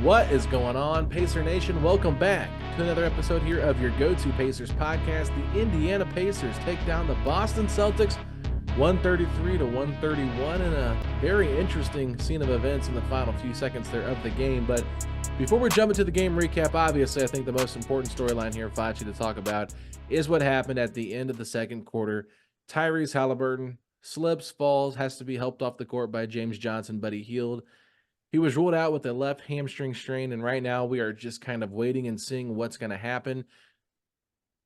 What is going on, Pacer Nation? Welcome back to another episode here of your go-to Pacers podcast. The Indiana Pacers take down the Boston Celtics 133-131 in a very interesting scene of events in the final few seconds there of the game. But before we jump into the game recap, obviously I think the most important storyline here, Facci, to talk about is what happened at the end of the second quarter. Tyrese Haliburton slips, falls, has to be helped off the court by James Johnson, but he healed. He was ruled out with a left hamstring strain, and right now we are just kind of waiting and seeing what's going to happen.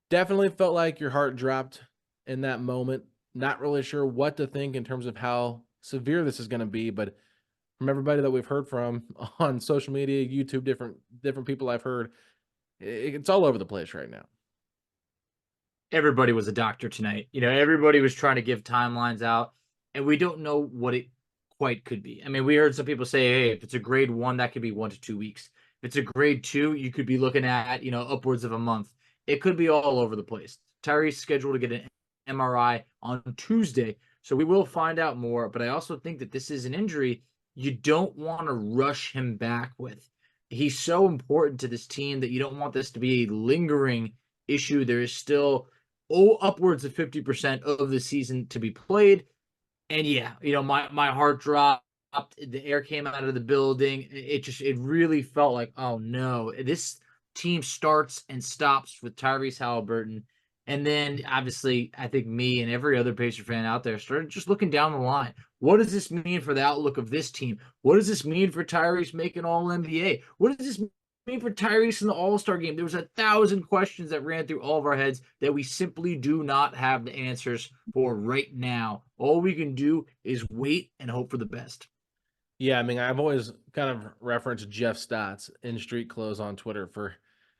Definitely felt like your heart dropped in that moment. Not really sure what to think in terms of how severe this is going to be, but from everybody that we've heard from on social media, YouTube, different people I've heard, it's all over the place right now. Everybody was a doctor tonight. Everybody was trying to give timelines out, and we don't know what it quite could be. I mean, we heard some people say, hey, if it's a grade 1, that could be 1 to 2 weeks. If it's a grade 2, you could be looking at, upwards of a month. It could be all over the place. Tyrese scheduled to get an MRI on Tuesday, so we will find out more. But I also think that this is an injury you don't want to rush him back with. He's so important to this team that you don't want this to be a lingering issue. There is still upwards of 50% of the season to be played. And yeah, my heart dropped. The air came out of the building. It really felt like, oh no, this team starts and stops with Tyrese Haliburton. And then obviously, I think me and every other Pacer fan out there started just looking down the line. What does this mean for the outlook of this team? What does this mean for Tyrese making All-NBA? What does this mean for Tyrese in the All-Star game? There was 1,000 questions that ran through all of our heads that we simply do not have the answers for right now. All we can do is wait and hope for the best. Yeah, I mean, I've always kind of referenced Jeff Stotts in Street Clothes on Twitter for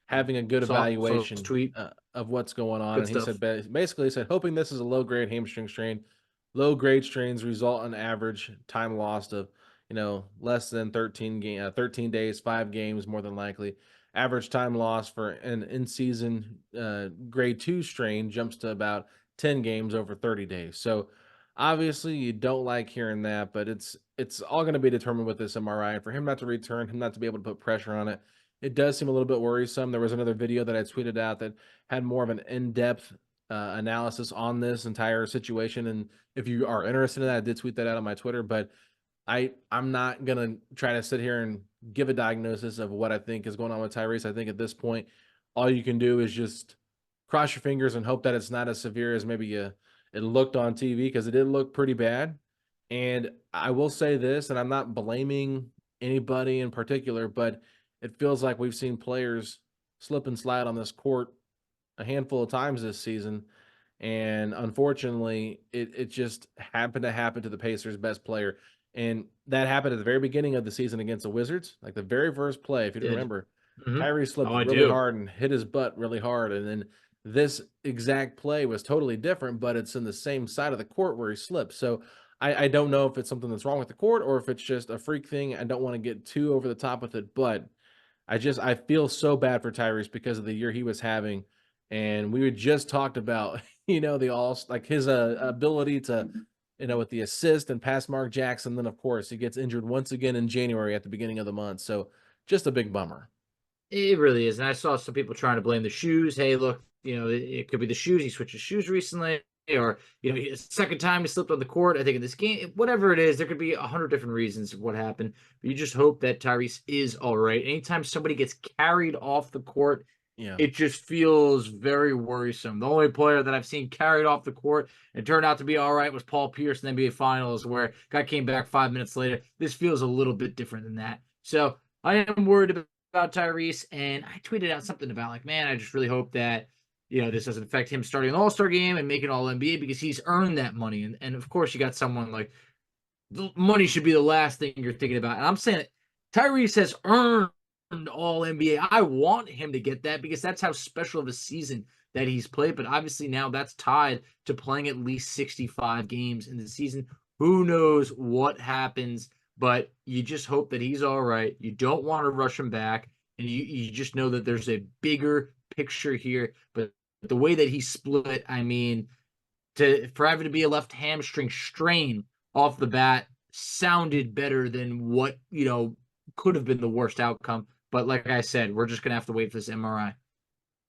having a good evaluation tweet. Of what's going on. Good and stuff. He basically said, hoping this is a low-grade hamstring strain. Low-grade strains result in average time lost of, less than 13 days, 5 games, more than likely. Average time lost for an in-season grade 2 strain jumps to about 10 games over 30 days. So obviously you don't like hearing that, but it's all going to be determined with this MRI. And for him not to return, him not to be able to put pressure on it, it does seem a little bit worrisome. There was another video that I tweeted out that had more of an in-depth analysis on this entire situation. And if you are interested in that, I did tweet that out on my Twitter, but I'm not going to try to sit here and give a diagnosis of what I think is going on with Tyrese. I think at this point, all you can do is just cross your fingers and hope that it's not as severe as maybe it looked on TV, because it did look pretty bad. And I will say this, and I'm not blaming anybody in particular, but it feels like we've seen players slip and slide on this court a handful of times this season. And unfortunately, it just happened to happen to the Pacers' best player. And that happened at the very beginning of the season against the Wizards. Like the very first play, if you remember, Tyrese slipped really hard and hit his butt really hard. And then this exact play was totally different, but it's in the same side of the court where he slipped. So I don't know if it's something that's wrong with the court or if it's just a freak thing. I don't want to get too over the top with it, but I feel so bad for Tyrese because of the year he was having. And we had just talked about, his ability to, with the assist and pass Mark Jackson. Then, of course, he gets injured once again in January at the beginning of the month. So just a big bummer. It really is. And I saw some people trying to blame the shoes. Hey, look, it could be the shoes. He switched his shoes recently. Or, second time he slipped on the court, I think, in this game. Whatever it is, there could be 100 different reasons of what happened. But you just hope that Tyrese is all right. Anytime somebody gets carried off the court, it just feels very worrisome. The only player that I've seen carried off the court and turned out to be all right was Paul Pierce in the NBA Finals, where guy came back 5 minutes later. This feels a little bit different than that. So I am worried about Tyrese, and I tweeted out something about, like, man, I just really hope that this doesn't affect him starting an All-Star game and making All-NBA, because he's earned that money. And of course, you got someone like, the money should be the last thing you're thinking about. And I'm saying Tyrese has earned All-NBA. I want him to get that because that's how special of a season that he's played. But obviously now that's tied to playing at least 65 games in the season. Who knows what happens, but you just hope that he's all right. You don't want to rush him back. And you just know that there's a bigger picture here. But the way that he split, I mean, for having to be a left hamstring strain off the bat sounded better than what, could have been the worst outcome. But like I said, we're just going to have to wait for this MRI.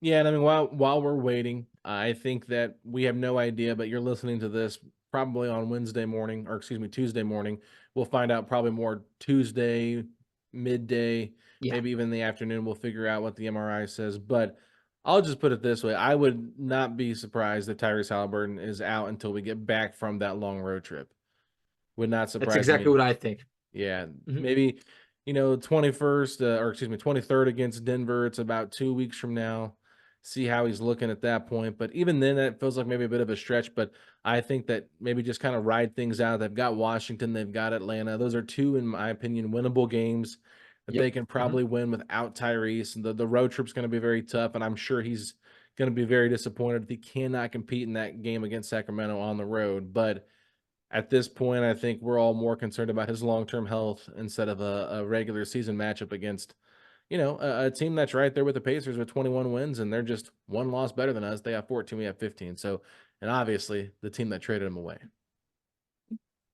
Yeah, and I mean, while we're waiting, I think that we have no idea, but you're listening to this probably on Wednesday morning, or excuse me, Tuesday morning. We'll find out probably more Tuesday, midday, Yeah, maybe even in the afternoon. We'll figure out what the MRI says. But I'll just put it this way: I would not be surprised if Tyrese Haliburton is out until we get back from that long road trip. Would not that's surprise exactly me. what I think. Yeah, Mhm. maybe 21st, or excuse me, 23rd against Denver. It's about 2 weeks from now. See how he's looking at that point. But even then, that feels like maybe a bit of a stretch. But I think that maybe just kind of ride things out. They've got Washington, they've got Atlanta. Those are two, in my opinion, winnable games that Yep. they can Mhm. probably win without Tyrese. And the road trip's going to be very tough, and I'm sure he's going to be very disappointed if he cannot compete in that game against Sacramento on the road. But at this point, I think we're all more concerned about his long-term health instead of a regular season matchup against, a team that's right there with the Pacers with 21 wins, and they're just one loss better than us. They have 14, we have 15. So, and obviously the team that traded him away.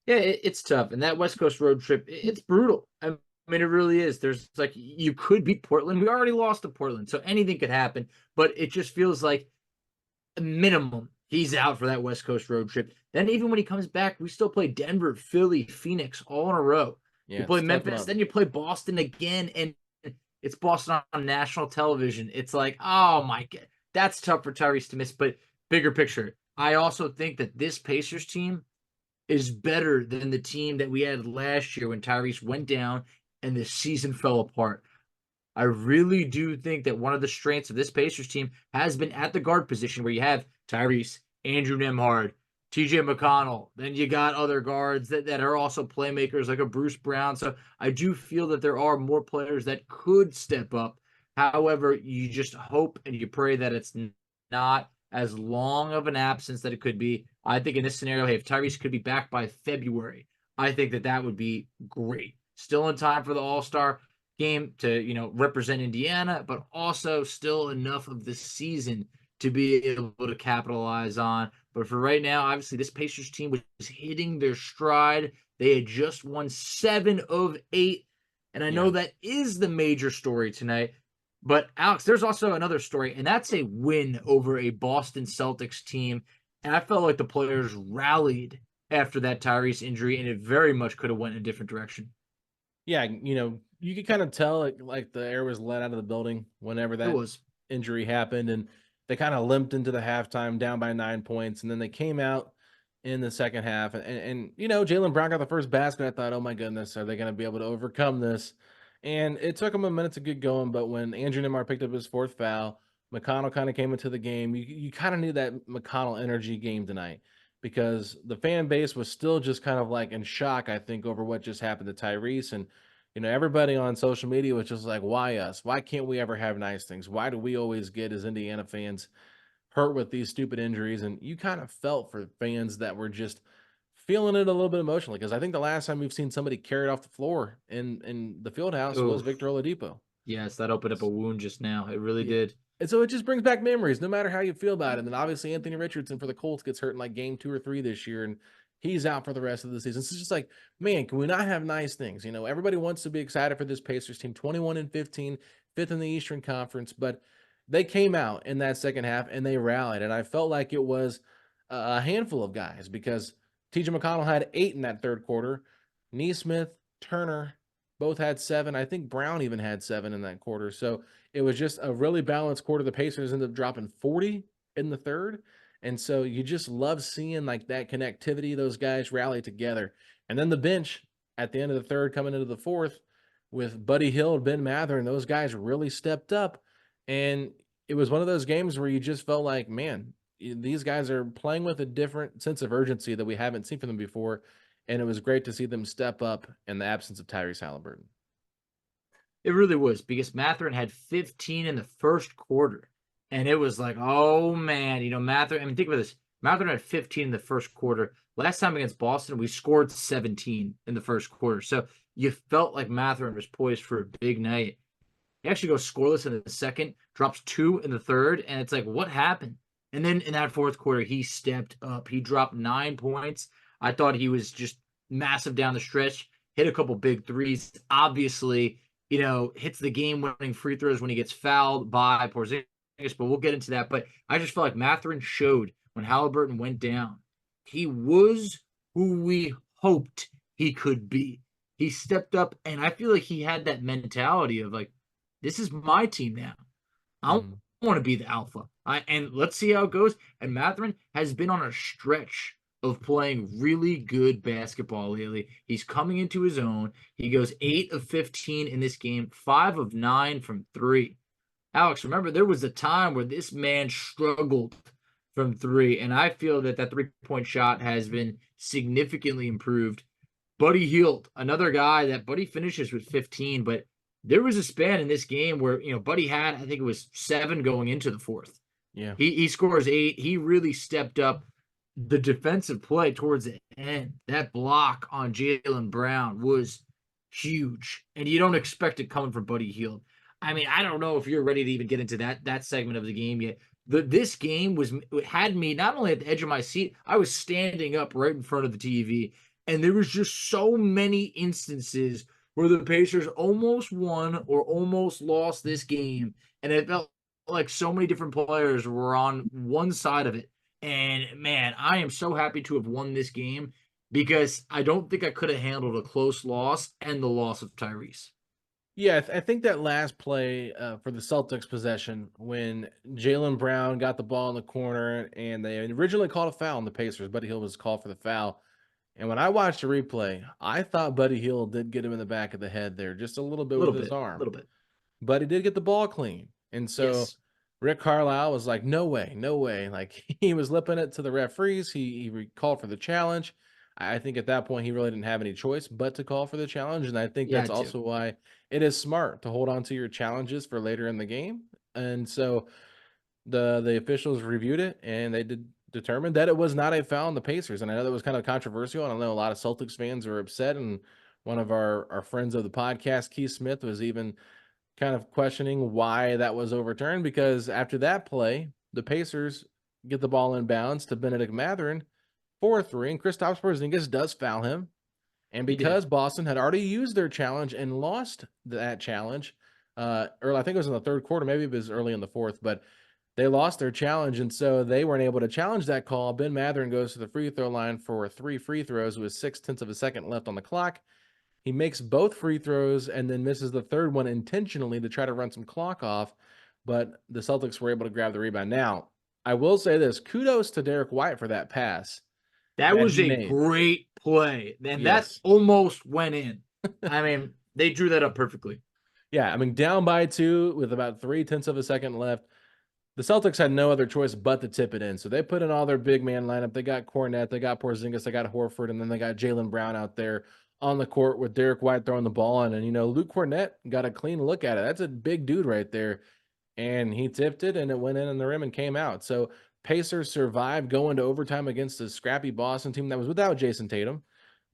Yeah, it's tough. And that West Coast road trip, it's brutal. I mean, it really is. There's like, you could beat Portland. We already lost to Portland, so anything could happen. But it just feels like a minimum he's out for that West Coast road trip. Then even when he comes back, we still play Denver, Philly, Phoenix all in a row. You Yeah, play it's tough Memphis, love. then you play Boston again, and it's Boston on national television. It's like, oh my God, that's tough for Tyrese to miss. But bigger picture, I also think that this Pacers team is better than the team that we had last year when Tyrese went down and the season fell apart. I really do think that one of the strengths of this Pacers team has been at the guard position where you have Tyrese, Andrew Nembhard, TJ McConnell. Then you got other guards that are also playmakers like a Bruce Brown. So I do feel that there are more players that could step up. However, you just hope and you pray that it's not as long of an absence that it could be. I think in this scenario, hey, if Tyrese could be back by February, I think that that would be great. Still in time for the All-Star game to, represent Indiana, but also still enough of the season to be able to capitalize on. But for right now, obviously, this Pacers team was hitting their stride. They had just won 7 of 8. And I know Yeah. that is the major story tonight. But Alex, there's also another story, and that's a win over a Boston Celtics team. And I felt like the players rallied after that Tyrese injury, and it very much could have went in a different direction. Yeah, you could kind of tell like the air was let out of the building whenever It that was. injury happened, and they kind of limped into the halftime down by 9 points, and then they came out in the second half, and Jalen Brown got the first basket. I thought, oh my goodness, are they going to be able to overcome this? And it took them a minute to get going, but when Andrew Nembhard picked up his fourth foul, McConnell kind of came into the game. You kind of knew that McConnell energy game tonight because the fan base was still just kind of like in shock, I think, over what just happened to Tyrese. And, everybody on social media was just like, why us? Why can't we ever have nice things? Why do we always get, as Indiana fans, hurt with these stupid injuries? And you kind of felt for fans that were just feeling it a little bit emotionally because I think the last time we've seen somebody carried off the floor in the field house was Oof. Victor Oladipo. Yes, that opened up a wound just now. It really Yeah. did. And so it just brings back memories, no matter how you feel about it. And then obviously Anthony Richardson for the Colts gets hurt in like game 2 or 3 this year, and he's out for the rest of the season. So it's just like, man, can we not have nice things? Everybody wants to be excited for this Pacers team, 21-15, fifth in the Eastern Conference, but they came out in that second half and they rallied. And I felt like it was a handful of guys because TJ McConnell had 8 in that third quarter. Nesmith, Turner both had 7. I think Brown even had 7 in that quarter. So it was just a really balanced quarter. The Pacers ended up dropping 40 in the third. And so you just love seeing like that connectivity, those guys rally together. And then the bench at the end of the third coming into the fourth with Buddy Hield, Ben Mathurin, those guys really stepped up. And it was one of those games where you just felt like, man, these guys are playing with a different sense of urgency that we haven't seen from them before. And it was great to see them step up in the absence of Tyrese Haliburton. It really was because Mathurin had 15 in the first quarter. And it was like, oh man, Mathurin. I mean, think about this. Mathurin had 15 in the first quarter. Last time against Boston, we scored 17 in the first quarter. So you felt like Mathurin was poised for a big night. He actually goes scoreless in the second, drops 2 in the third, and it's like, what happened? And then in that fourth quarter, he stepped up. He dropped 9 points. I thought he was just massive down the stretch, hit a couple big threes. Obviously, hits the game-winning free throws when he gets fouled by Porzingis, but we'll get into that. But I just felt like Mathurin showed when Haliburton went down, he was who we hoped he could be. He stepped up, and I feel like he had that mentality of like, this is my team now. I Mhm. want to be the alpha. And let's see how it goes. And Mathurin has been on a stretch of playing really good basketball lately. He's coming into his own. He goes 8 of 15 in this game, 5 of 9 from 3. Alex, remember, there was a time where this man struggled from 3, and I feel that that three-point shot has been significantly improved. Buddy Hield, another guy that Buddy finishes with 15, but there was a span in this game where, Buddy had, I think it was 7 going into the fourth. Yeah. He scores 8. He really stepped up the defensive play towards the end. That block on Jaylen Brown was huge, and you don't expect it coming from Buddy Hield. I mean, I don't know if you're ready to even get into that segment of the game yet. This game had me not only at the edge of my seat, I was standing up right in front of the TV, and there was just so many instances where the Pacers almost won or almost lost this game, and it felt like so many different players were on one side of it. And man, I am so happy to have won this game because I don't think I could have handled a close loss and the loss of Tyrese. Yeah, I think that last play for the Celtics possession when Jaylen Brown got the ball in the corner and they originally called a foul on the Pacers. Buddy Hield was called for the foul. And when I watched the replay, I thought Buddy Hield did get him in the back of the head there just a little bit A with little his bit, a arm, little bit. but he did get the ball clean. And so Yes. Rick Carlisle was like, no way, no way. Like he was lipping it to the referees. He called for the challenge. I think at that point he really didn't have any choice but to call for the challenge. And I think Yeah, that's too. also why it is smart to hold on to your challenges for later in the game. And so the officials reviewed it and they did determine that it was not a foul on the Pacers. And I know that was kind of controversial. And I know a lot of Celtics fans were upset. And one of our friends of the podcast, Keith Smith, was even kind of questioning why that was overturned because after that play, the Pacers get the ball in bounds to Benedict Mathurin for 3, and Kristaps Porzingis does foul him. And He did. because Boston had already used their challenge and lost that challenge, early, I think it was in the third quarter, maybe it was early in the fourth, but they lost their challenge, and so they weren't able to challenge that call. Ben Mathurin goes to the free throw line for 3 free throws with 0.6 of a second left on the clock. He makes both free throws and then misses the third one intentionally to try to run some clock off, but the Celtics were able to grab the rebound. Now, I will say this, kudos to Derek White for that pass That that was he a made. great play. And that Yes. almost went in. I mean, they drew that up perfectly. Yeah, I mean, down by 2 with about 0.3 of a second left. The Celtics had no other choice but to tip it in. So they put in all their big man lineup. They got Cornette, they got Porzingis, they got Horford, and then they got Jaylen Brown out there on the court with Derek White throwing the ball in. And, Luke Cornette got a clean look at it. That's a big dude right there. And he tipped it, and it went in the rim and came out. So Pacers survived going to overtime against a scrappy Boston team that was without Jason Tatum,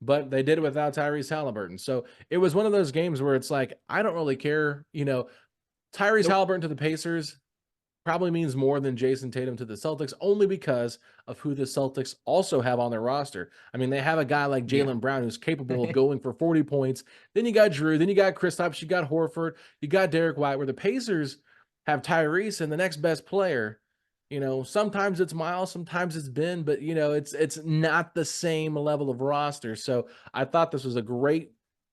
but they did it without Tyrese Haliburton. So it was one of those games where it's like, I don't really care. Tyrese Nope. Haliburton to the Pacers probably means more than Jason Tatum to the Celtics only because of who the Celtics also have on their roster. I mean, they have a guy like Yeah. Jaylen Brown who's capable of going for 40 points. Then you got Drew, then you got Kristaps, you got Horford, you got Derek White, where the Pacers have Tyrese and the next best player. Sometimes it's Miles, sometimes it's Ben, but it's not the same level of roster. So I thought this was a great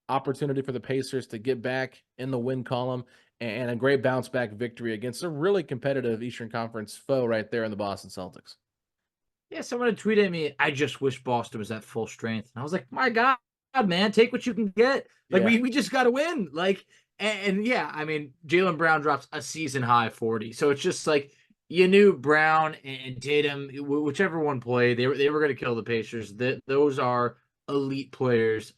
opportunity for the Pacers to get back in the win column and a great bounce back victory against a really competitive Eastern Conference foe right there in the Boston Celtics. Yeah, someone had tweeted at me, I just wish Boston was at full strength. And I was like, my God, man, take what you can get. Like, Yeah. we just got to win. Like, and yeah, I mean, Jaylen Brown drops a season high 40. So it's just like, you knew Brown and Tatum, whichever one played, they were going to kill the Pacers. Those are elite players.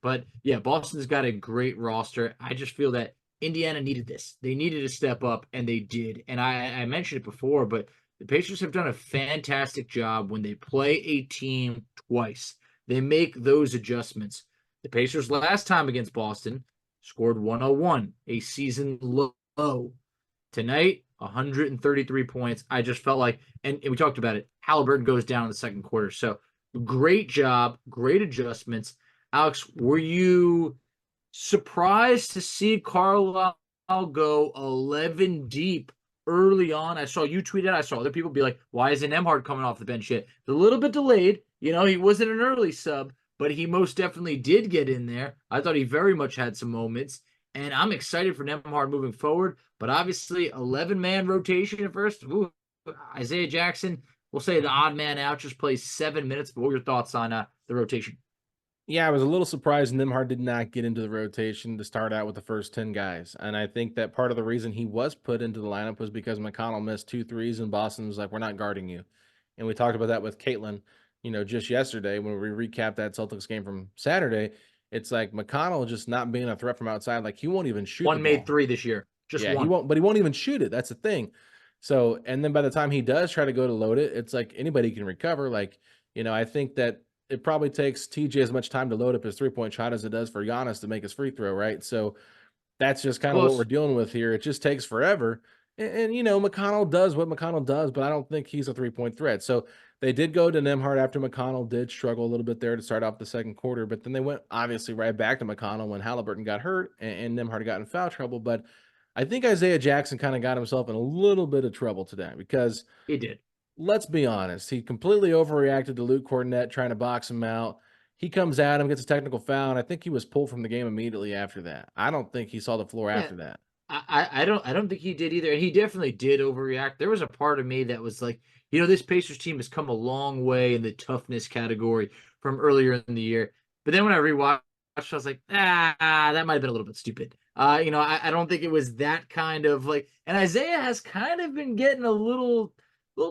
But yeah, Boston's got a great roster. I just feel that Indiana needed this. They needed to step up, and they did. And I mentioned it before, but the Pacers have done a fantastic job when they play a team twice. They make those adjustments. The Pacers last time against Boston scored 101, a season low. Tonight, 133 points. I just felt like, and we talked about it, Haliburton goes down in the second quarter. So great job, great adjustments. Alex, were you Surprised to see Carlisle go 11 deep early on. I saw you tweet it. I saw other people be like, why isn't Nembhard coming off the bench yet? It's a little bit delayed. He wasn't an early sub, but he most definitely did get in there. I thought he very much had some moments, and I'm excited for Nembhard moving forward. But obviously, 11-man rotation at first. Ooh, Isaiah Jackson, we'll say the odd man out, just plays 7 minutes. But what were your thoughts on the rotation? Yeah, I was a little surprised Nembhard did not get into the rotation to start out with the first 10 guys. And I think that part of the reason he was put into the lineup was because McConnell missed 2 threes and Boston was like, we're not guarding you. And we talked about that with Caitlin, just yesterday when we recapped that Celtics game from Saturday. It's like McConnell just not being a threat from outside. Like he won't even shoot the One made ball. 3 this year. Just Yeah, he one. won't, but he won't even shoot it. That's the thing. So, and then by the time he does try to go to load it, it's like anybody can recover. Like, I think that it probably takes TJ as much time to load up his 3-point shot as it does for Giannis to make his free throw, right? So that's just kind of what we're Close. dealing with here. It just takes forever. And McConnell does what McConnell does, but I don't think he's a 3-point threat. So they did go to Nembhard after McConnell did struggle a little bit there to start off the second quarter, but then they went obviously right back to McConnell when Haliburton got hurt and Nembhard got in foul trouble. But I think Isaiah Jackson kind of got himself in a little bit of trouble today because He did. let's be honest, he completely overreacted to Luke Cornett trying to box him out. He comes at him, gets a technical foul, and I think he was pulled from the game immediately after that. I don't think he saw the floor Yeah. after that. I don't think he did either. And he definitely did overreact. There was a part of me that was like, this Pacers team has come a long way in the toughness category from earlier in the year. But then when I rewatched, I was like, that might have been a little bit stupid. I don't think it was that kind of like, and Isaiah has kind of been getting a little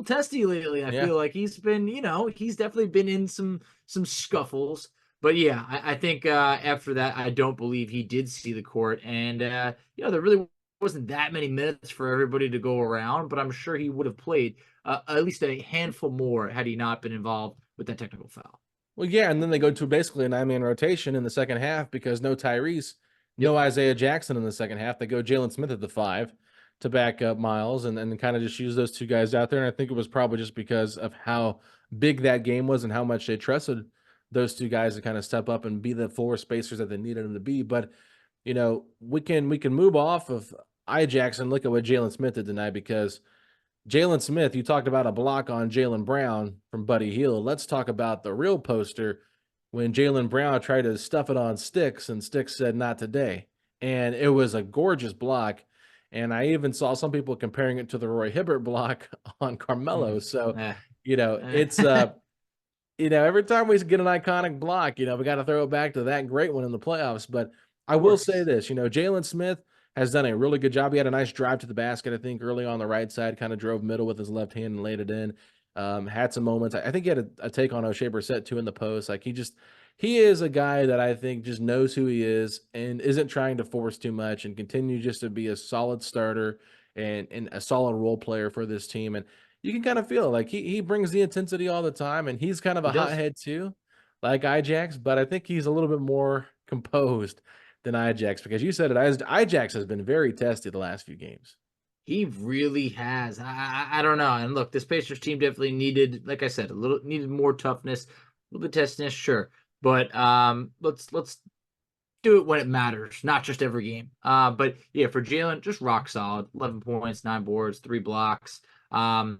testy lately. I Yeah. feel like he's been, he's definitely been in some scuffles. But yeah, I think after that, I don't believe he did see the court. And there really wasn't that many minutes for everybody to go around, but I'm sure he would have played at least a handful more had he not been involved with that technical foul. Well, yeah, and then they go to basically a 9-man rotation in the second half because no Tyrese, no Yep. Isaiah Jackson in the second half. They go Jalen Smith at the 5 to back up Miles and kind of just use those two guys out there. And I think it was probably just because of how big that game was and how much they trusted those two guys to kind of step up and be the floor spacers that they needed them to be. But we can move off of Ajax and look at what Jalen Smith did tonight because Jalen Smith, you talked about a block on Jaylen Brown from Buddy Hield. Let's talk about the real poster when Jaylen Brown tried to stuff it on Sticks and Sticks said, not today. And it was a gorgeous block. And I even saw some people comparing it to the Roy Hibbert block on Carmelo. So, it's every time we get an iconic block, we got to throw it back to that great one in the playoffs. But I will say this, Jalen Smith has done a really good job. He had a nice drive to the basket, I think, early on the right side, kind of drove middle with his left hand and laid it in. Had some moments. I think he had a take on O'Shea Brissett too in the post. Like he is a guy that I think just knows who he is and isn't trying to force too much and continue just to be a solid starter and a solid role player for this team. And you can kind of feel it. Like he brings the intensity all the time, and he's kind of He a does. hothead too, like Ijax, but I think he's a little bit more composed than Ijax because you said it. Ijax has been very testy the last few games. He really has. I don't know. And look, this Pacers team definitely needed, like I said, needed more toughness, a little bit testiness, sure. But let's do it when it matters, not just every game. But yeah, for Jalen, just rock solid. 11 points, 9 boards, 3 blocks. +5.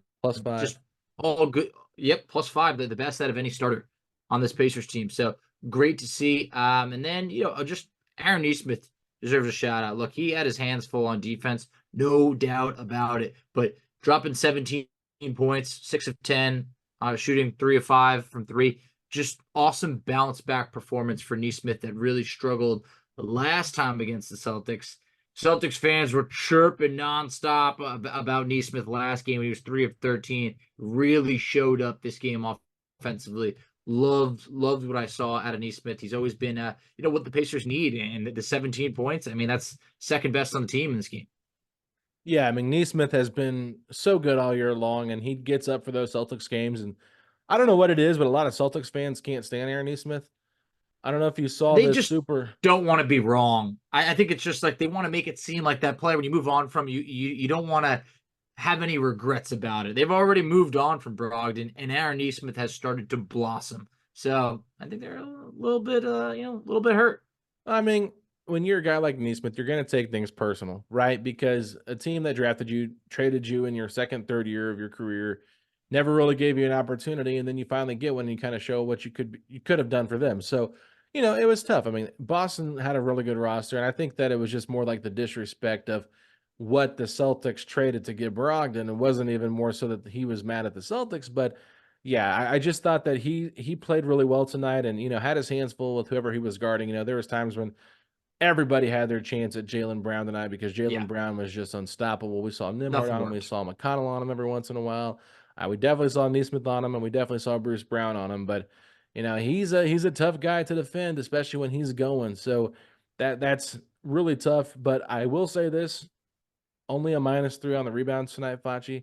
Just all good. Yep, +5, the best out of any starter on this Pacers team. So great to see. And then just Aaron Nesmith deserves a shout out. Look, he had his hands full on defense, no doubt about it. But dropping 17 points, 6 of 10, shooting 3 of 5 from 3. Just awesome bounce back performance for Nesmith that really struggled the last time against the Celtics. Celtics fans were chirping nonstop about Nesmith last game. He was 3 of 13. Really showed up this game offensively. Loved what I saw out of Nesmith. He's always been, what the Pacers need. And the 17 points, I mean, that's second best on the team in this game. Yeah, I mean, Nesmith has been so good all year long, and he gets up for those Celtics games. And I don't know what it is, but a lot of Celtics fans can't stand Aaron Nesmith. I don't know if you saw They this just super. don't want to be wrong. I think it's just like they want to make it seem like that player when you move on from you don't want to have any regrets about it. They've already moved on from Brogdon, and Aaron Nesmith has started to blossom. So I think they're a little bit hurt. I mean, when you're a guy like Nesmith, you're going to take things personal, right? Because a team that drafted you, traded you in your second, third year of your career, never really gave you an opportunity, and then you finally get one, and you kind of show what you could have done for them. So, it was tough. I mean, Boston had a really good roster, and I think that it was just more like the disrespect of what the Celtics traded to get Brogdon. It wasn't even more so that he was mad at the Celtics, but yeah, I just thought that he played really well tonight, and had his hands full with whoever he was guarding. There was times when everybody had their chance at Jaylen Brown tonight because Yeah, Jaylen Brown was just unstoppable. We saw Nembhard nothing on him. We worked. saw McConnell on him every once in a while. We definitely saw Nesmith on him, and we definitely saw Bruce Brown on him. But he's a tough guy to defend, especially when he's going. So that's really tough. But I will say this: only a -3 on the rebounds tonight, Facci, Yeah,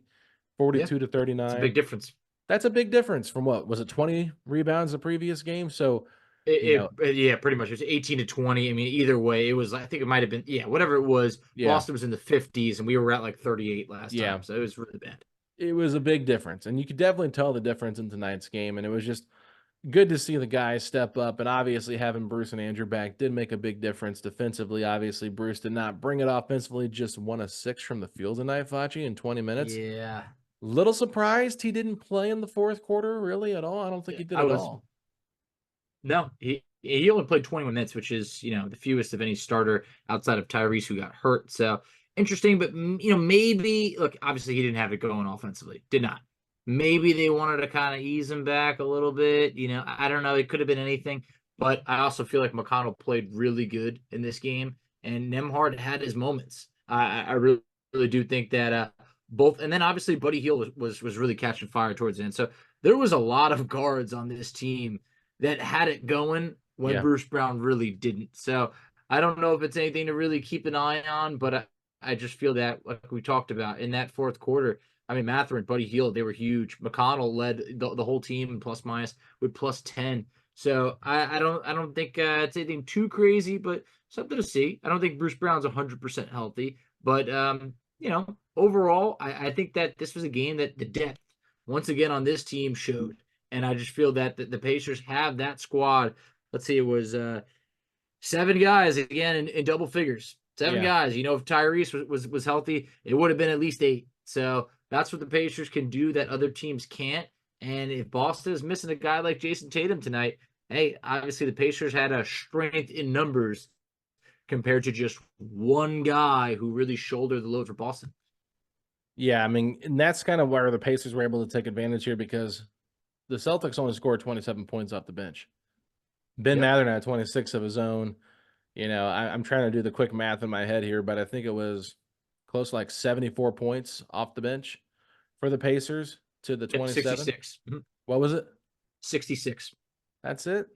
42 to it's a big 39. difference. That's a big difference from what was it, 20 rebounds the previous game. So you know, Yeah, pretty much. It was 18 to 20. I mean, either way, it was. I think it might have been. Yeah, whatever it was. yeah, Boston was in the 50s, and we were at like 38 last yeah. time, so it was really bad. It was a big difference, and you could definitely tell the difference in tonight's game, and it was just good to see the guys step up, and obviously having Bruce and Andrew back did make a big difference defensively. Obviously, Bruce did not bring it offensively, just 1 of 6 from the field tonight, Facci, in 20 minutes. Yeah, Little surprised he didn't play in the fourth quarter, really, at all. I don't think yeah. he did I at was all. no. He only played 21 minutes, which is the fewest of any starter outside of Tyrese, who got hurt. So interesting, but maybe look. Obviously, he didn't have it going offensively. Did not. Maybe they wanted to kind of ease him back a little bit. I don't know. It could have been anything, but I also feel like McConnell played really good in this game, and Nembhard had his moments. I really, really do think that both, and then obviously Buddy Hield was really catching fire towards the end. So there was a lot of guards on this team that had it going when Yeah. Bruce Brown really didn't. So I don't know if it's anything to really keep an eye on, but I just feel that, like we talked about in that fourth quarter, I mean, Mathurin, Buddy Hield, they were huge. McConnell led the whole team plus minus with plus 10. So I don't think it's anything too crazy, but something to see. I don't think Bruce Brown's 100% healthy, but overall, I think that this was a game that the depth once again on this team showed, and I just feel that the Pacers have that squad. Let's see, it was 7 guys again in double figures. Seven Yeah. guys. If Tyrese was healthy, it would have been at least 8. So that's what the Pacers can do that other teams can't. And if Boston is missing a guy like Jason Tatum tonight, hey, obviously the Pacers had a strength in numbers compared to just one guy who really shouldered the load for Boston. Yeah, I mean, and that's kind of where the Pacers were able to take advantage here because the Celtics only scored 27 points off the bench. Ben Yep. Mathurin had 26 of his own. I'm trying to do the quick math in my head here, but I think it was close to like 74 points off the bench for the Pacers to the Yep. 27. 66. Mhm. What was it? 66. That's it?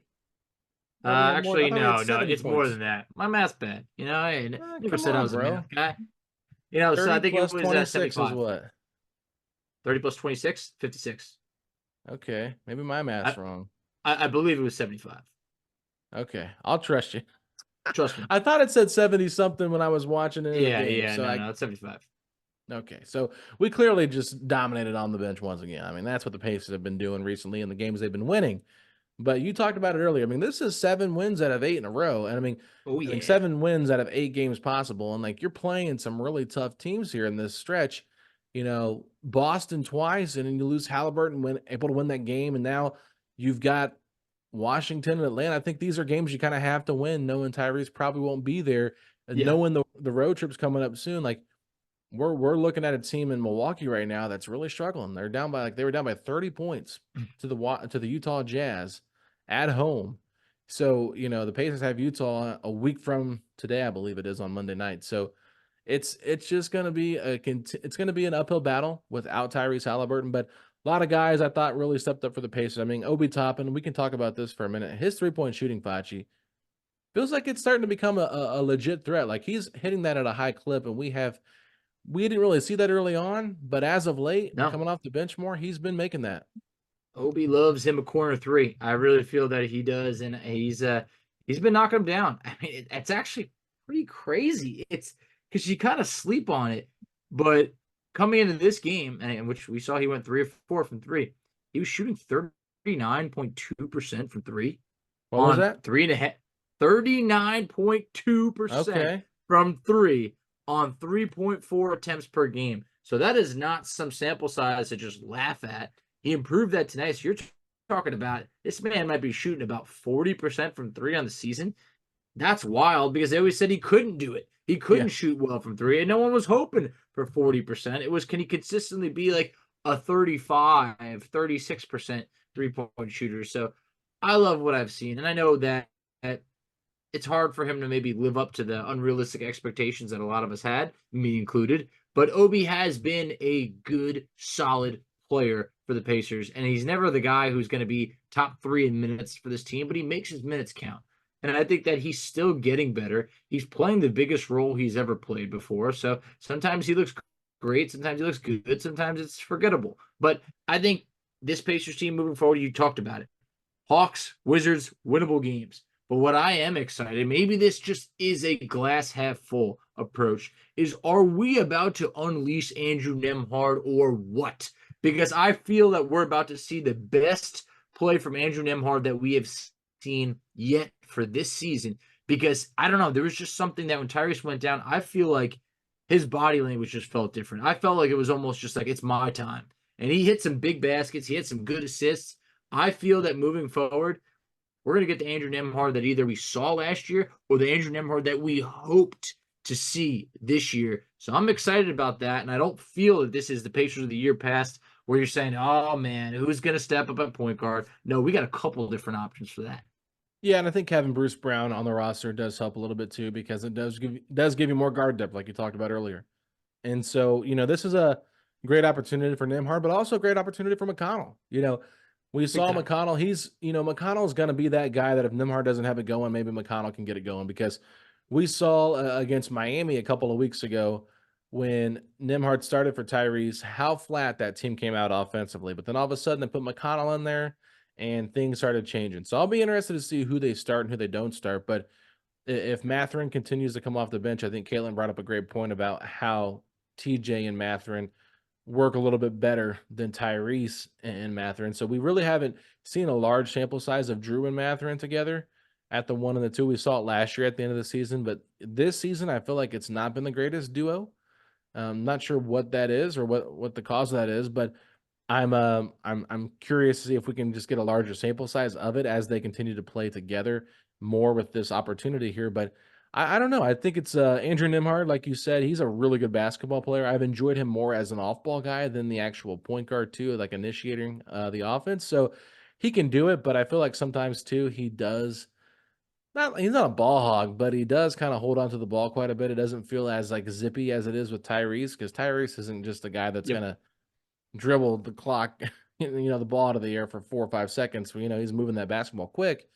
Thought we had more. I Actually, thought we had no, 70 it's more points. than that. My math's bad. I never Come said I on, was a bro. math guy. So I 30 think it plus was 26 is 75. what? 30 plus 26, 56. Okay, maybe my math's I, wrong. I believe it was 75. Okay, I'll trust you. Trust me. I thought it said 70 something when I was watching it in the game. Yeah, So no, it's 75. okay. So we clearly just dominated on the bench once again. I mean, that's what the Pacers have been doing recently in the games they've been winning. But you talked about it earlier. I mean, this is 7 wins out of 8 in a row. And Oh, I think yeah. 7 wins out of 8 games possible. And like you're playing some really tough teams here in this stretch. Boston twice, and then you lose Haliburton, able to win that game. And now you've got Washington and Atlanta. I think these are games you kind of have to win, knowing Tyrese probably won't be there, and Yeah. knowing the road trip's coming up soon. Like we're looking at a team in Milwaukee right now that's really struggling. They were down by 30 points to the Utah Jazz at home. So, the Pacers have Utah a week from today, I believe it is, on Monday night. So it's just going to be it's going to be an uphill battle without Tyrese Haliburton, but a lot of guys I thought really stepped up for the Pacers. I mean, Obi Toppin, we can talk about this for a minute. His 3-point shooting, Facci, feels like it's starting to become a legit threat. Like he's hitting that at a high clip, and we didn't really see that early on, but as of late, No. coming off the bench more, he's been making that. Obi loves him a corner 3. I really feel that he does, and he's been knocking him down. I mean, it's actually pretty crazy. It's because you kind of sleep on it, but coming into this game, and which we saw he went 3 of 4 from 3, he was shooting 39.2% from 3 What was on that? 3.5 39.2% Okay. from three on 3.4 attempts per game. So that is not some sample size to just laugh at. He improved that tonight. So you're talking about this man might be shooting about 40% from three on the season. That's wild because they always said he couldn't do it. He Yeah. couldn't shoot well from three, and no one was hoping for 40%. It was, can he consistently be like a 35, 36% three-point shooter? So I love what I've seen. And I know that it's hard for him to maybe live up to the unrealistic expectations that a lot of us had, me included. But Obi has been a good, solid player for the Pacers, and he's never the guy who's going to be top three in minutes for this team, but he makes his minutes count. And I think that he's still getting better. He's playing the biggest role he's ever played before. So sometimes he looks great, sometimes he looks good, sometimes it's forgettable. But I think this Pacers team moving forward, you talked about it. Hawks, Wizards, winnable games. But what I am excited, maybe this just is a glass half full approach, is are we about to unleash Andrew Nembhard or what? Because I feel that we're about to see the best play from Andrew Nembhard that we have seen yet for this season. Because I don't know, there was just something that when Tyrese went down, I feel like his body language just felt different. I felt like it was almost just like, it's my time. And he hit some big baskets, he had some good assists. I feel that moving forward, we're going to get the Andrew Nembhard that either we saw last year or the Andrew Nembhard that we hoped to see this year. So I'm excited about that. And I don't feel that this is the Pacers of the year past where you're saying, oh man, who's going to step up at point guard? No, we got a couple of different options for that. Yeah, and I think having Bruce Brown on the roster does help a little bit too because it does give you more guard depth, like you talked about earlier. And so, this is a great opportunity for Nembhard, but also a great opportunity for McConnell. We Big saw time. McConnell. McConnell's going to be that guy that if Nembhard doesn't have it going, maybe McConnell can get it going because we saw against Miami a couple of weeks ago when Nembhard started for Tyrese, how flat that team came out offensively. But then all of a sudden they put McConnell in there and things started changing. So I'll be interested to see who they start and who they don't start. But if Mathurin continues to come off the bench, I think Caitlin brought up a great point about how TJ and Mathurin work a little bit better than Tyrese and Mathurin. So we really haven't seen a large sample size of Drew and Mathurin together at the 1 and the 2. We saw it last year at the end of the season, but this season I feel like it's not been the greatest duo. Not sure what that is or what the cause of that is, but I'm curious to see if we can just get a larger sample size of it as they continue to play together more with this opportunity here. But I don't know. I think it's Andrew Nembhard, like you said, he's a really good basketball player. I've enjoyed him more as an off-ball guy than the actual point guard too, like initiating the offense. So he can do it, but I feel like sometimes too he does not. He's not a ball hog, but he does kind of hold on to the ball quite a bit. It doesn't feel as like zippy as it is with Tyrese because Tyrese isn't just a guy that's Yep. gonna dribble the clock, the ball out of the air for 4 or 5 seconds. He's moving that basketball quick.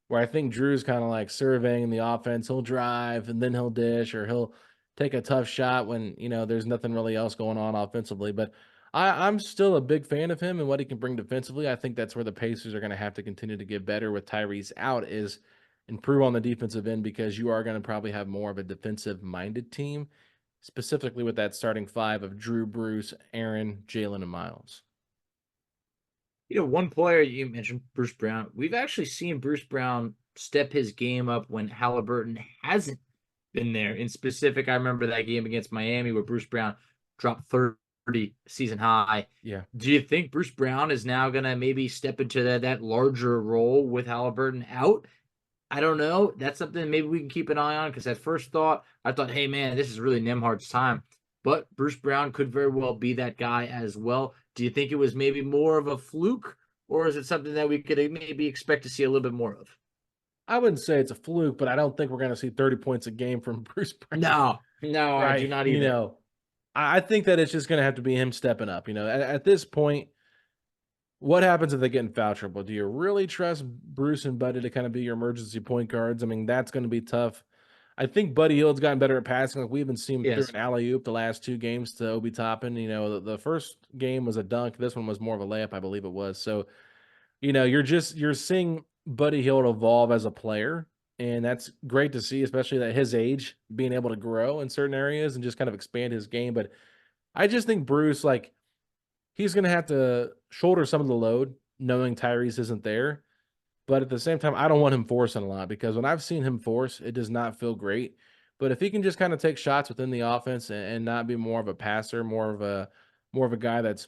Where I think Drew's kind of like surveying the offense. He'll drive and then he'll dish or he'll take a tough shot when, there's nothing really else going on offensively. But I'm still a big fan of him and what he can bring defensively. I think that's where the Pacers are going to have to continue to get better with Tyrese out is improve on the defensive end because you are going to probably have more of a defensive minded team, specifically with that starting five of Drew, Bruce, Aaron, Jalen, and Miles. One player you mentioned, Bruce Brown. We've actually seen Bruce Brown step his game up when Haliburton hasn't been there. In specific, I remember that game against Miami where Bruce Brown dropped 30 season high. Yeah. Do you think Bruce Brown is now going to maybe step into that larger role with Haliburton out? I don't know. That's something maybe we can keep an eye on because at first thought, I thought, hey, man, this is really Nembhard's time. But Bruce Brown could very well be that guy as well. Do you think it was maybe more of a fluke, or is it something that we could maybe expect to see a little bit more of? I wouldn't say it's a fluke, but I don't think we're going to see 30 points a game from Bruce Brown. No, I do Right. not either. I think that it's just going to have to be him stepping up. At this point, what happens if they get in foul trouble? Do you really trust Bruce and Buddy to kind of be your emergency point guards? I mean, that's going to be tough. I think Buddy Hield's gotten better at passing. Like we haven't seen him through Yes. an alley oop the last 2 games to Obi Toppin. The first game was a dunk. This one was more of a layup, I believe it was. So, you're seeing Buddy Hield evolve as a player, and that's great to see, especially at his age, being able to grow in certain areas and just kind of expand his game. But I just think Bruce, like, he's gonna have to shoulder some of the load knowing Tyrese isn't there. But at the same time, I don't want him forcing a lot because when I've seen him force, it does not feel great. But if he can just kind of take shots within the offense and not be more of a passer, more of a guy that's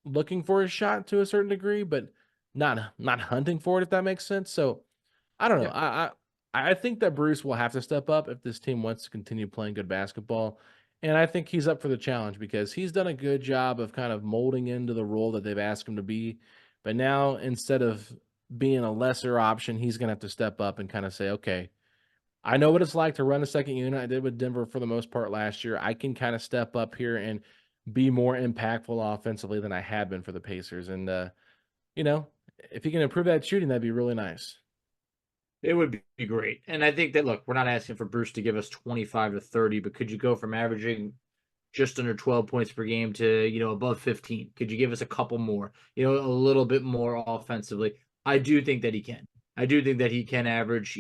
looking for a shot to a certain degree, but not hunting for it, if that makes sense. So I don't know. Yeah. I think that Bruce will have to step up if this team wants to continue playing good basketball. And I think he's up for the challenge because he's done a good job of kind of molding into the role that they've asked him to be. But now instead of being a lesser option, he's gonna have to step up and kind of say, okay, I know what it's like to run a second unit. I did with Denver for the most part last year. I can kind of step up here and be more impactful offensively than I had been for the Pacers. And you know, if he can improve that shooting, that'd be really nice. It would be great. And I think that, look, we're not asking for Bruce to give us 25 to 30, but could you go from averaging just under 12 points per game to, above 15? Could you give us a couple more, a little bit more offensively? I do think that he can. I do think that he can average,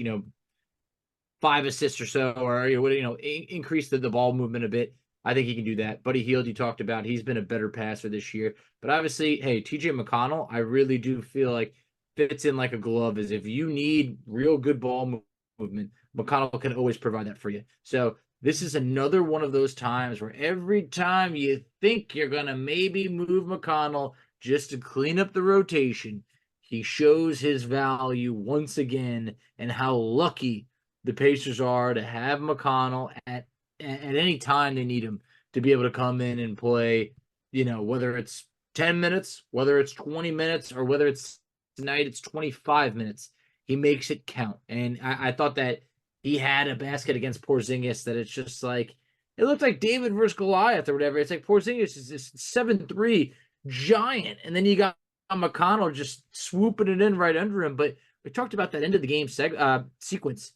5 assists or so, or, increase the ball movement a bit. I think he can do that. Buddy Hield, you talked about, he's been a better passer this year. But obviously, hey, TJ McConnell, I really do feel like fits in like a glove. Is if you need real good ball movement, McConnell can always provide that for you. So this is another one of those times where every time you think you're going to maybe move McConnell just to clean up the rotation, he shows his value once again and how lucky the Pacers are to have McConnell at any time they need him to be able to come in and play, whether it's 10 minutes, whether it's 20 minutes, or whether it's tonight it's 25 minutes. He makes it count. And I thought that he had a basket against Porzingis that it's just like, it looked like David versus Goliath or whatever. It's like Porzingis is this 7'3" giant. And then you got McConnell just swooping it in right under him. But we talked about that end of the game sequence.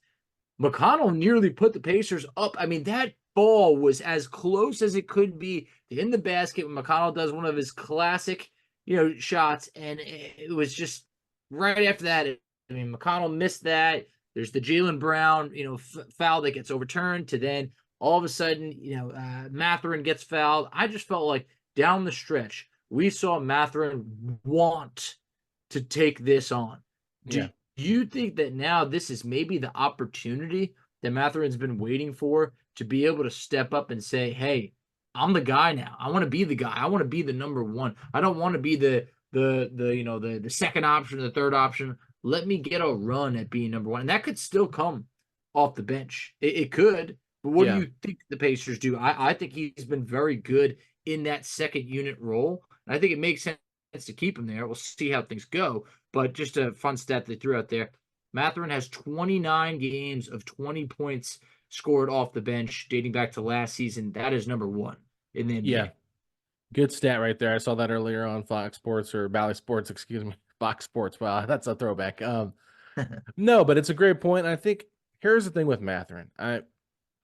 McConnell nearly put the Pacers up. I mean, that ball was as close as it could be in the basket when McConnell does one of his classic, shots. And it was just right after that. I mean, McConnell missed that. There's the Jaylen Brown, foul that gets overturned to then all of a sudden, Mathurin gets fouled. I just felt like down the stretch, we saw Mathurin want to take this on. Do you think that now this is maybe the opportunity that Mathurin's been waiting for to be able to step up and say, hey, I'm the guy now. I want to be the guy. I want to be the number one. I don't want to be the second option, the third option. Let me get a run at being number one. And that could still come off the bench. It could. But what do you think the Pacers do? I think he's been very good in that second unit role. And I think it makes sense to keep him there. We'll see how things go. But just a fun stat they threw out there. Mathurin has 29 games of 20 points scored off the bench dating back to last season. That is number one in the NBA. Yeah. Good stat right there. I saw that earlier on Fox Sports or Bally Sports, excuse me. Fox Sports. Wow, that's a throwback. No, but it's a great point. I think here's the thing with Mathurin. I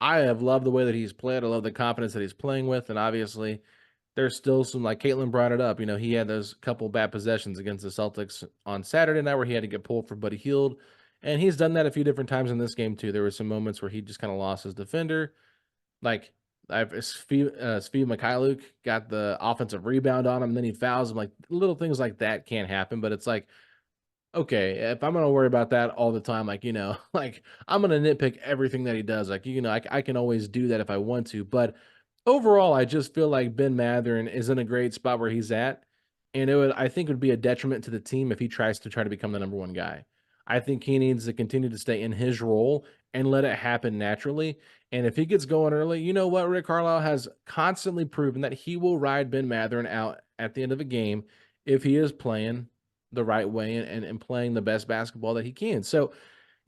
have loved the way that he's played. I love the confidence that he's playing with. And obviously, there's still some, like Caitlin brought it up, he had those couple bad possessions against the Celtics on Saturday night where he had to get pulled for Buddy Hield. And he's done that a few different times in this game, too. There were some moments where he just kind of lost his defender. Like, Steve Mikhailuk got the offensive rebound on him, then he fouls him. Like, little things like that can't happen, but it's like, okay, if I'm going to worry about that all the time, like, like, I'm going to nitpick everything that he does. Like, I can always do that if I want to, but overall, I just feel like Ben Mathurin is in a great spot where he's at, and I think it would be a detriment to the team if he tries to try to become the number one guy. I think he needs to continue to stay in his role and let it happen naturally. And if he gets going early, you know what? Rick Carlisle has constantly proven that he will ride Ben Mathurin out at the end of a game if he is playing the right way and playing the best basketball that he can. So,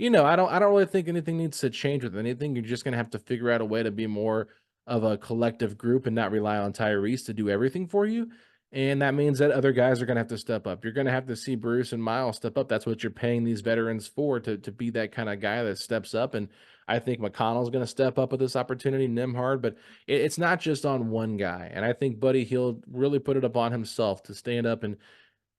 I don't really think anything needs to change with anything. You're just going to have to figure out a way to be more of a collective group and not rely on Tyrese to do everything for you. And that means that other guys are going to have to step up. You're going to have to see Bruce and Miles step up. That's what you're paying these veterans for, to be that kind of guy that steps up. And I think McConnell's going to step up with this opportunity, Nembhard, but it's not just on one guy. And I think Buddy Hield really put it upon himself to stand up and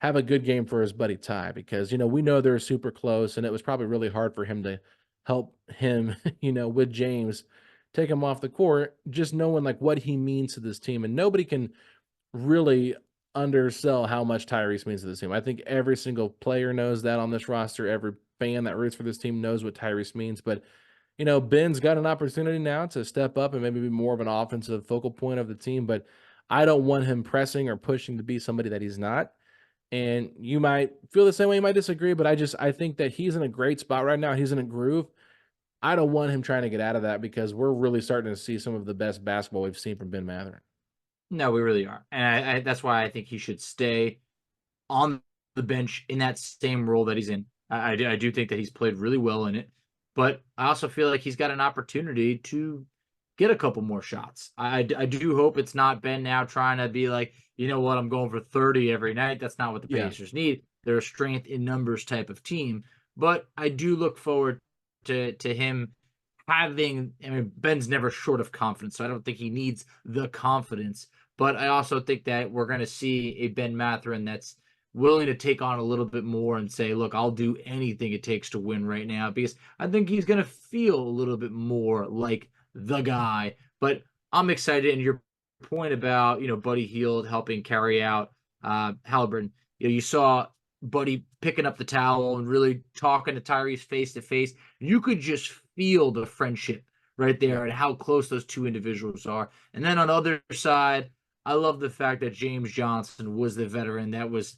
have a good game for his buddy Ty, because, we know they're super close, and it was probably really hard for him to help him, with James, take him off the court, just knowing like what he means to this team. And nobody can really undersell how much Tyrese means to this team. I think every single player knows that on this roster. Every fan that roots for this team knows what Tyrese means. But, Ben's got an opportunity now to step up and maybe be more of an offensive focal point of the team. But I don't want him pressing or pushing to be somebody that he's not. And you might feel the same way, you might disagree, but I think that he's in a great spot right now. He's in a groove. I don't want him trying to get out of that because we're really starting to see some of the best basketball we've seen from Ben Mathurin. No, we really are. And that's why I think he should stay on the bench in that same role that he's in. I do think that he's played really well in it, but I also feel like he's got an opportunity to get a couple more shots. I do hope it's not Ben now trying to be like, you know what, I'm going for 30 every night. That's not what the Yeah. Pacers need. They're a strength in numbers type of team. But I do look forward to him having, I mean, Ben's never short of confidence, so I don't think he needs the confidence. But I also think that we're going to see a Ben Mathurin that's willing to take on a little bit more and say, look, I'll do anything it takes to win right now, because I think he's going to feel a little bit more like the guy. But I'm excited. And your point about, Buddy Hield helping carry out Haliburton, you saw Buddy picking up the towel and really talking to Tyrese face to face. You could just feel the friendship right there and how close those two individuals are. And then on the other side, I love the fact that James Johnson was the veteran that was,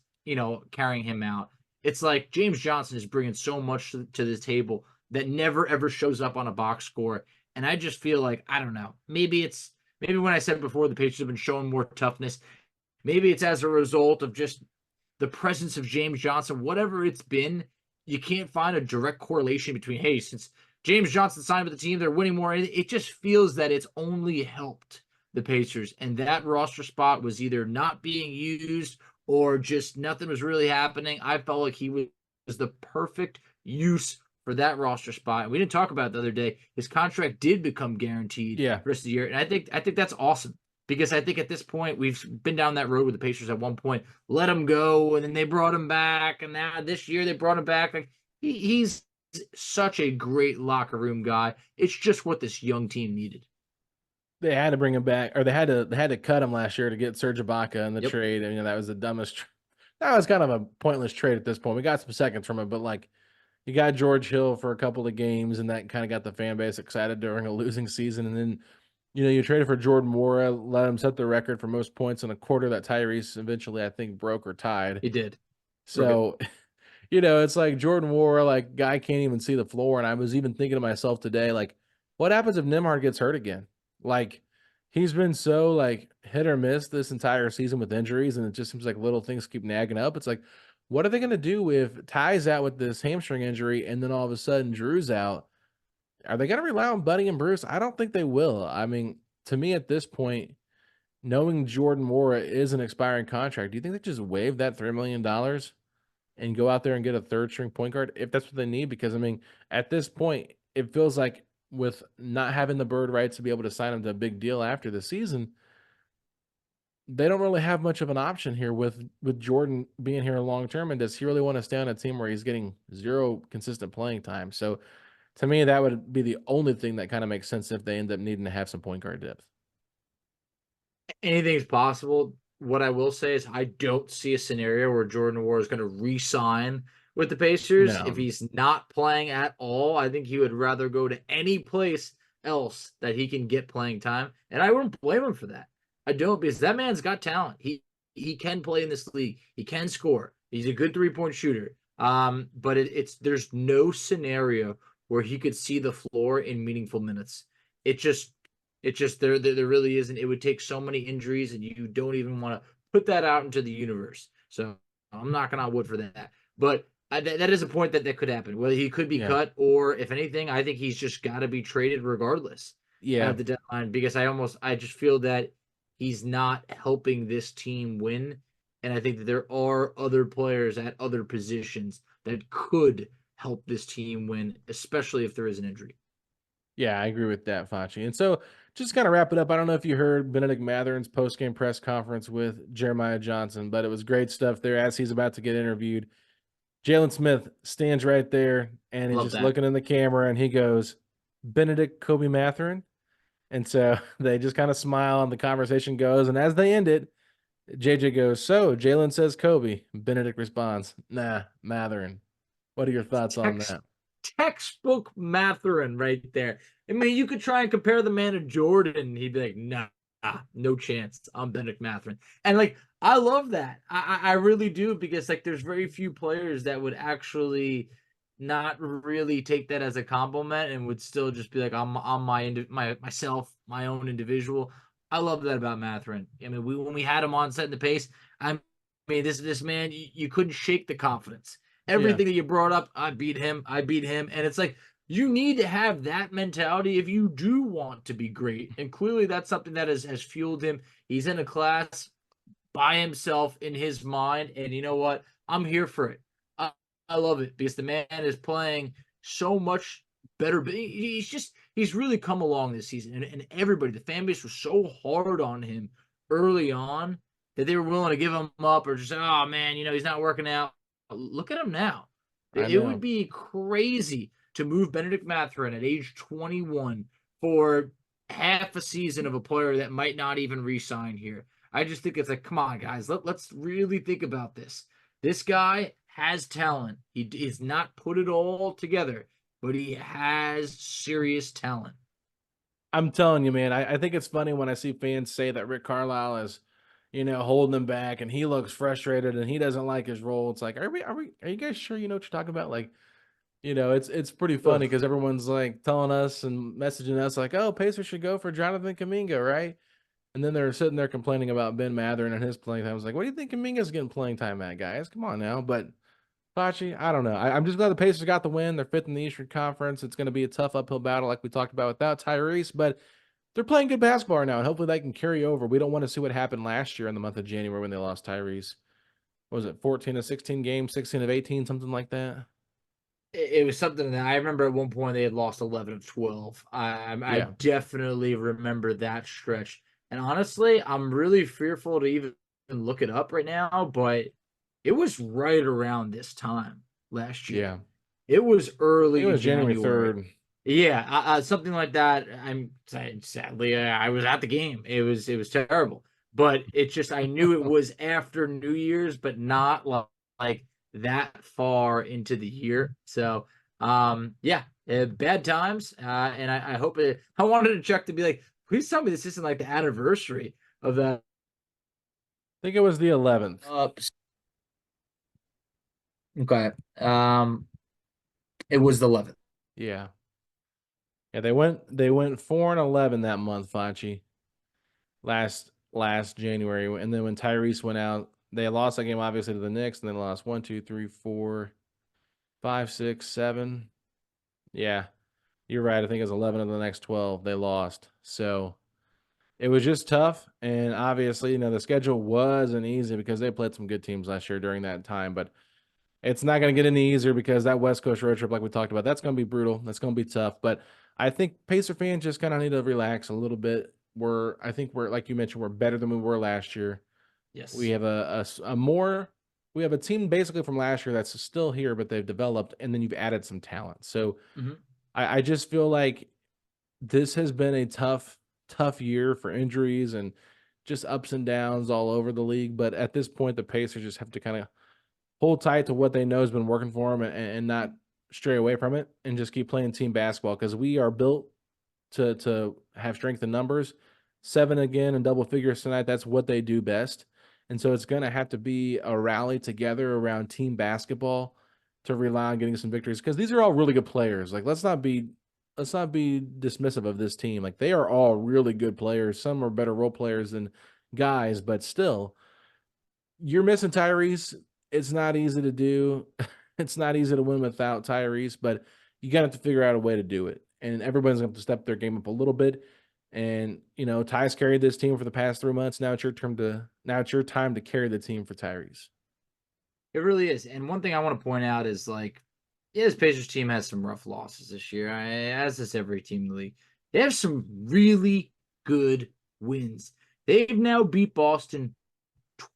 carrying him out. It's like James Johnson is bringing so much to the table that never ever shows up on a box score. And I just feel like, I don't know, maybe when I said before the Patriots have been showing more toughness, maybe it's as a result of just the presence of James Johnson. Whatever it's been, you can't find a direct correlation between, hey, since James Johnson signed with the team, they're winning more. It just feels that it's only helped the Pacers. And that roster spot was either not being used or just nothing was really happening. I felt like he was the perfect use for that roster spot. And we didn't talk about it the other day. His contract did become guaranteed the rest of the year. And I think that's awesome, because I think at this point, we've been down that road with the Pacers at one point. Let him go, and then they brought him back. And now this year they brought him back. Like he's such a great locker room guy. It's just what this young team needed. They had to bring him back, or they had to cut him last year to get Serge Ibaka in the trade. I mean, that was the dumbest. That was kind of a pointless trade at this point. We got some seconds from it, but like you got George Hill for a couple of games, and that kind of got the fan base excited during a losing season. And then, you traded for Jordan Moore, let him set the record for most points in a quarter that Tyrese eventually, I think, broke or tied. He did. So, it's like Jordan Moore, like guy can't even see the floor. And I was even thinking to myself today, like, what happens if Nembhard gets hurt again? Like, he's been so like hit or miss this entire season with injuries, and it just seems like little things keep nagging up. It's like, what are they going to do if Ty's out with this hamstring injury, and then all of a sudden Drew's out? Are they going to rely on Buddy and Bruce? I don't think they will. I mean, to me at this point, knowing Jordan Moore is an expiring contract, do you think they just waive that $3 million and go out there and get a third string point guard if that's what they need? Because I mean, at this point, it feels like with not having the bird rights to be able to sign him to a big deal after the season, they don't really have much of an option here with Jordan being here long term. And does he really want to stay on a team where he's getting zero consistent playing time? So to me, that would be the only thing that kind of makes sense if they end up needing to have some point guard depth. Anything's possible. What I will say is I don't see a scenario where Jordan Moore is going to re-sign with the Pacers. No. If he's not playing at all, I think he would rather go to any place else that he can get playing time. And I wouldn't blame him for that. I don't, because that man's got talent. He can play in this league. He can score. He's a good three-point shooter. But there's no scenario where he could see the floor in meaningful minutes. It just there really isn't. It would take so many injuries, and you don't even want to put that out into the universe. So I'm knocking on wood for that. But that is a point that could happen. Whether he could be cut, or if anything, I think he's just got to be traded regardless. At the deadline, because I just feel that he's not helping this team win, and I think that there are other players at other positions that could help this team win, especially if there is an injury. Yeah, I agree with that, Facci. And so just kind of wrap it up. I don't know if you heard Benedict Mathurin's post-game press conference with Jeremiah Johnson, but it was great stuff there as he's about to get interviewed. Jalen Smith stands right there, and he's just looking in the camera, and he goes, Benedict Kobe Mathurin. And so they just kind of smile, and the conversation goes. And as they end it, JJ goes, so Jalen says Kobe. Benedict responds, nah, Mathurin. What are your thoughts on that? Textbook Mathurin right there. I mean, you could try and compare the man to Jordan. He'd be like, nah, no chance. I'm Benedict Mathurin. And like, I love that. I really do, because like there's very few players that would actually not really take that as a compliment and would still just be like, I'm myself, my own individual. I love that about Mathurin. I mean, when we had him on setting the pace, I mean, this man, you couldn't shake the confidence. Yeah, Everything that you brought up, I beat him. And it's like, you need to have that mentality if you do want to be great. And clearly that's something that has fueled him. He's in a class by himself in his mind. And you know what? I'm here for it. I love it, because the man is playing so much better. He's really come along this season. And everybody, the fan base was so hard on him early on that they were willing to give him up, or just, oh man, he's not working out. Look at him now. I It would know. be crazy to move Benedict Mathurin at age 21 for half a season of a player that might not even re-sign here. I just think it's like, come on, guys, let's really think about this. This guy has talent. He is not put it all together, but he has serious talent. I'm telling you, man, I think it's funny when I see fans say that Rick Carlisle is, holding him back and he looks frustrated and he doesn't like his role. It's like, are you guys sure you know what you're talking about? Like, it's pretty funny Ugh. because everyone's like telling us and messaging us like, oh, Pacers should go for Jonathan Kuminga, right? And then they're sitting there complaining about Ben Mathurin and his playing time. I was like, what do you think Kuminga's getting playing time at, guys? Come on now. But Facci, I don't know. I'm just glad the Pacers got the win. They're fifth in the Eastern Conference. It's going to be a tough uphill battle, like we talked about without Tyrese, but they're playing good basketball right now, and hopefully they can carry over. We don't want to see what happened last year in the month of January when they lost Tyrese. What was it, 14 of 16 games, 16 of 18, something like that? It was something that I remember at one point they had lost 11 of 12. I Yeah. definitely remember that stretch. And honestly, I'm really fearful to even look it up right now, but it was right around this time last year. Yeah. It was I think it early was January January. 3rd. Yeah, something like that. I'm sadly, I was at the game. It was terrible, but it's just, I knew it was after New Year's, but not like that far into the year. So, yeah, bad times. And I hope I wanted to check to be like, please tell me this isn't like the anniversary of that. I think it was the 11th. Okay. It was the 11th. Yeah. Yeah, they went 4-11 that month, Facci, last January. And then when Tyrese went out, they lost that game obviously to the Knicks, and then lost 1, 2, 3, 4, 5, 6, 7. Yeah. You're right. I think it was 11 of the next 12 they lost. So it was just tough. And obviously, the schedule wasn't easy because they played some good teams last year during that time. But it's not going to get any easier because that West Coast road trip, like we talked about, that's going to be brutal. That's going to be tough. But I think Pacer fans just kind of need to relax a little bit. I think we're, like you mentioned, we're better than we were last year. We Yes. have we have a team basically from last year that's still here, but they've developed, and then you've added some talent. So Hmm. I just feel like this has been a tough year for injuries and just ups and downs all over the league. But at this point, the Pacers just have to kind of hold tight to what they know has been working for them, and not stray away from it, and just keep playing team basketball because we are built to have strength in numbers. 7 again in double figures tonight. That's what they do best. And so it's going to have to be a rally together around team basketball to rely on getting some victories, because these are all really good players. Like, let's not be dismissive of this team. Like, they are all really good players. Some are better role players than guys, but still, you're missing Tyrese. It's not easy to do. It's not easy to win without Tyrese, but you got to have to figure out a way to do it. And everybody's going to have to step their game up a little bit. And Ty's carried this team for the past 3 months. Now it's your time to carry the team for Tyrese. It really is. And one thing I want to point out is, like, yeah, this Pacers team has some rough losses this year, as does every team in the league. They have some really good wins. They've now beat Boston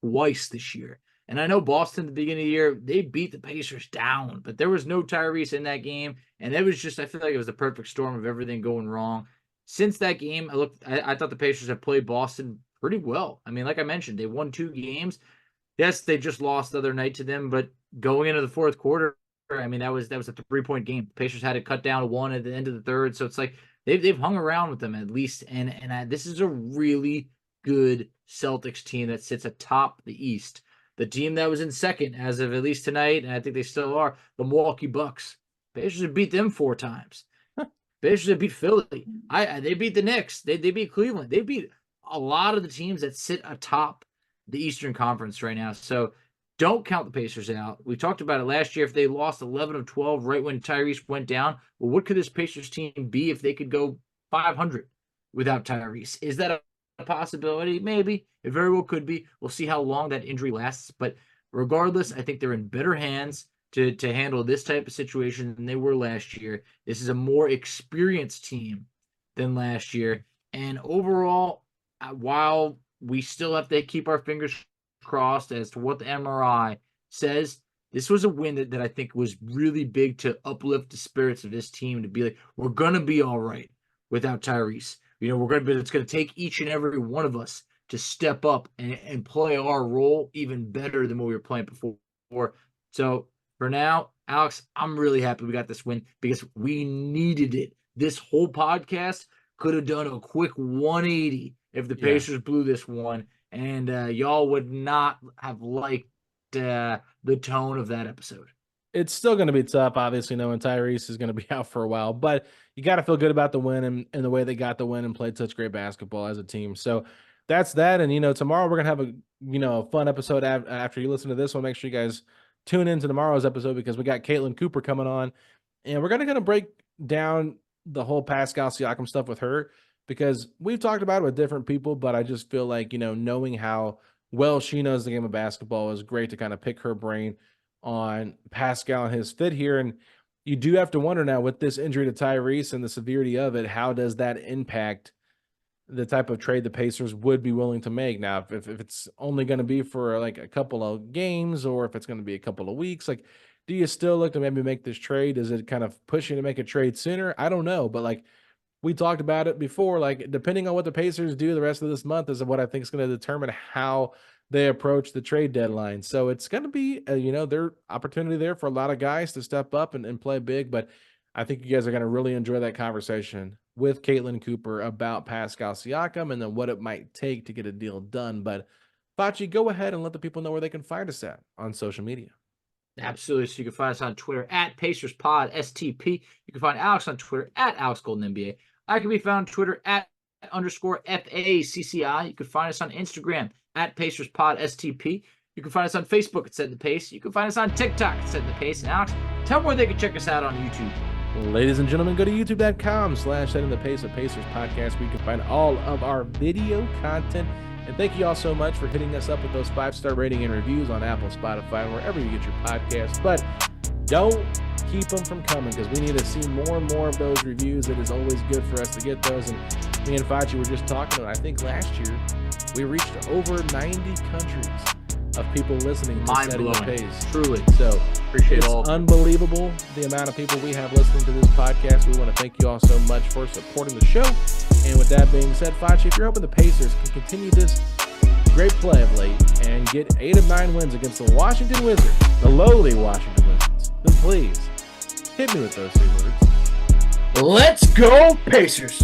twice this year. And I know Boston at the beginning of the year, they beat the Pacers down, but there was no Tyrese in that game. And it was just, I feel like it was the perfect storm of everything going wrong. Since that game, I thought the Pacers have played Boston pretty well. I mean, like I mentioned, they won 2 games. Yes, they just lost the other night to them, but going into the fourth quarter, I mean, that was a 3-point game. The Pacers had to cut down to 1 at the end of the third, so it's like they've hung around with them at least. This is a really good Celtics team that sits atop the East. The team that was in second as of at least tonight, and I think they still are, the Milwaukee Bucks. Pacers have beat them 4 times. Pacers have beat Philly. They beat the Knicks. They beat Cleveland. They beat a lot of the teams that sit atop the Eastern Conference right now. So don't count the Pacers out. We talked about it last year. If they lost 11 of 12 right when Tyrese went down, well, what could this Pacers team be if they could go 500 without Tyrese? Is that a possibility? Maybe. It very well could be. We'll see how long that injury lasts. But regardless, I think they're in better hands to handle this type of situation than they were last year. This is a more experienced team than last year. And overall, while we still have to keep our fingers crossed as to what the MRI says, this was a win that I think was really big to uplift the spirits of this team, to be like, we're going to be all right without Tyrese. It's going to take each and every one of us to step up and play our role even better than what we were playing before. So for now, Alex, I'm really happy we got this win because we needed it. This whole podcast could have done a quick 180 if the Pacers blew this one, and y'all would not have liked the tone of that episode. It's still going to be tough, obviously, knowing Tyrese is going to be out for a while, but you got to feel good about the win and the way they got the win and played such great basketball as a team. So that's that. And, tomorrow we're going to have a fun episode after you listen to this one. Make sure you guys tune into tomorrow's episode because we got Caitlin Cooper coming on, and we're going to break down the whole Pascal Siakam stuff with her, because we've talked about it with different people, but I just feel like, knowing how well she knows the game of basketball is great to kind of pick her brain on Pascal and his fit here. And you do have to wonder now, with this injury to Tyrese and the severity of it, how does that impact the type of trade the Pacers would be willing to make? Now, if it's only going to be for like a couple of games, or if it's going to be a couple of weeks, like, do you still look to maybe make this trade? Is it kind of pushing to make a trade sooner? I don't know, but like we talked about it before, like depending on what the Pacers do the rest of this month is what I think is going to determine how they approach the trade deadline. So it's going to be, their opportunity there for a lot of guys to step up and play big. But I think you guys are going to really enjoy that conversation with Caitlin Cooper about Pascal Siakam and then what it might take to get a deal done. But Facci, go ahead and let the people know where they can find us at on social media. Absolutely. So you can find us on Twitter at PacersPod STP. You can find Alex on Twitter at AlexGoldenNBA. I can be found on Twitter at _FACCI. You can find us on Instagram at PacersPod STP. You can find us on Facebook at Setting the Pace. You can find us on TikTok at Setting the Pace. And Alex, tell them where they can check us out on YouTube. Ladies and gentlemen, go to youtube.com/Setting the Pace, a Pacers podcast, where you can find all of our video content. And thank you all so much for hitting us up with those 5-star rating and reviews on Apple, Spotify, and wherever you get your podcasts. But don't keep them from coming, because we need to see more and more of those reviews. It is always good for us to get those. And me and Facci were just talking, and I think last year we reached over 90 countries of people listening to Setting the Pace. Truly. So appreciate all. It's unbelievable the amount of people we have listening to this podcast. We want to thank you all so much for supporting the show. And with that being said, Facci, if you're hoping the Pacers can continue this great play of late and get 8 of 9 wins against the Washington Wizards, the lowly Washington Wizards, then please hit me with those 3 words. Let's go, Pacers!